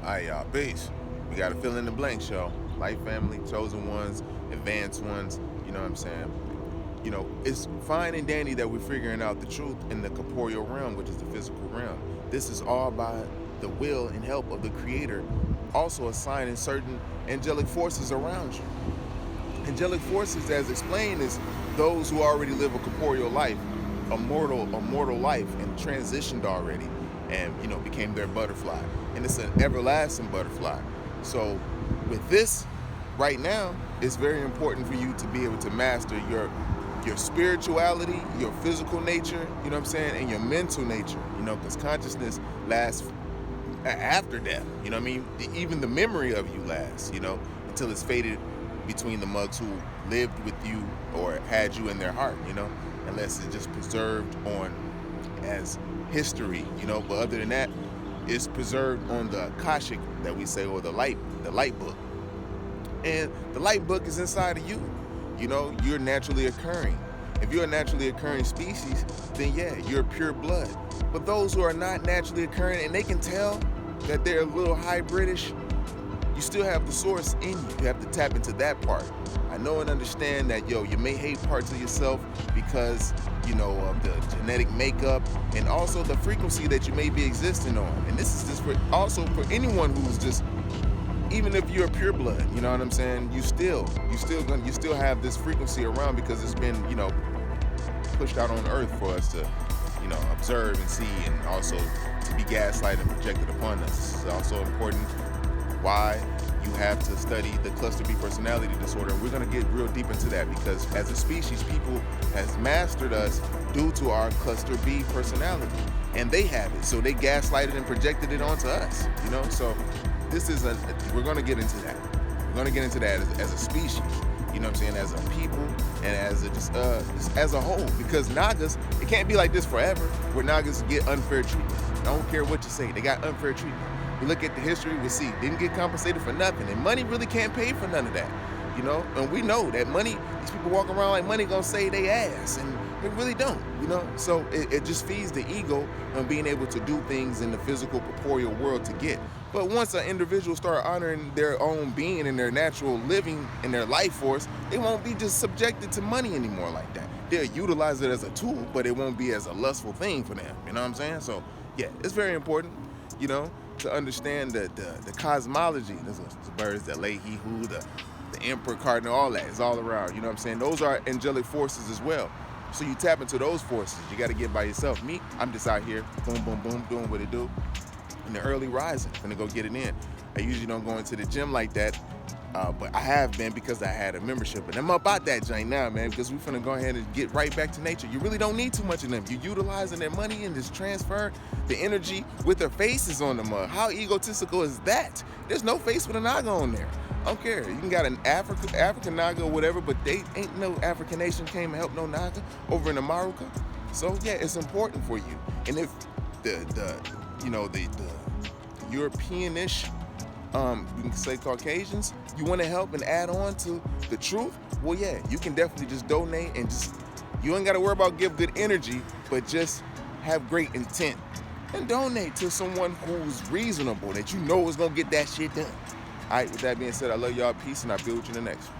Alright, y'all, peace. We got to fill in the blanks, y'all. Life, family, chosen ones, advanced ones. You know what I'm saying? It's fine and dandy that we're figuring out the truth in the corporeal realm, which is the physical realm. This is all by the will and help of the Creator, also assigning certain angelic forces around you. Angelic forces, as explained, is those who already live a corporeal life, a mortal life, and transitioned already, and became their butterfly, and it's an everlasting butterfly. So, with this, right now, it's very important for you to be able to master your spirituality, your physical nature, you know what I'm saying, and your mental nature, because consciousness lasts after death, you know what I mean? Even the memory of you lasts, until it's faded between the mugs who lived with you or had you in their heart, unless it's just preserved on as history, but other than that, it's preserved on the Akashic that we say, or the light book. And the light book is inside of you. You're naturally occurring. If you're a naturally occurring species, then yeah, you're pure blood. But those who are not naturally occurring and they can tell that they're a little hybridish, you still have the source in you. You have to tap into that part. I know and understand that, you may hate parts of yourself because, of the genetic makeup and also the frequency that you may be existing on. And this is just for anyone who's just, even if you're pure blood, you know what I'm saying? You still have this frequency around because it's been, pushed out on earth for us to, observe and see, and also to be gaslighted and projected upon us. This is also important why you have to study the cluster B personality disorder. We're going to get real deep into that because as a species, people has mastered us due to our cluster B personality, and they have it. So they gaslighted and projected it onto us, So we're going to get into that. We're going to get into that as a species, you know what I'm saying, as a people and as just as a whole, because Nagas, it can't be like this forever where Nagas get unfair treatment. I don't care what you say, they got unfair treatment. We look at the history, we see didn't get compensated for nothing, and money really can't pay for none of that, and we know that money, these people walk around like money gonna save their ass, and it really don't, so it just feeds the ego on being able to do things in the physical corporeal world to get. But once an individual start honoring their own being and their natural living and their life force, they won't be just subjected to money anymore like that. They'll utilize it as a tool, but it won't be as a lustful thing for them, you know what I'm saying? So yeah, it's very important, to understand the cosmology. There's the birds that lay he who, the emperor cardinal, all that is all around, you know what I'm saying? Those are angelic forces as well. So you tap into those forces. You got to get by yourself. Me, I'm just out here, boom, boom, boom, doing what it do. In the early rising, gonna go get it in. I usually don't go into the gym like that, but I have been because I had a membership. And I'm about that joint now, man, because we're finna go ahead and get right back to nature. You really don't need too much of them. You're utilizing their money and just transfer the energy with their faces on the mug. How egotistical is that? There's no face with a naga on there. I don't care. You can got an African naga or whatever, but they ain't no African nation came to help no naga over in America. So yeah, it's important for you. And if the Europeanish, you can say Caucasians, you want to help and add on to the truth, well yeah, you can definitely just donate and you ain't got to worry about give good energy, but just have great intent and donate to someone who's reasonable, that is going to get that shit done. All right, with that being said, I love y'all, peace, and I'll be with you in the next one.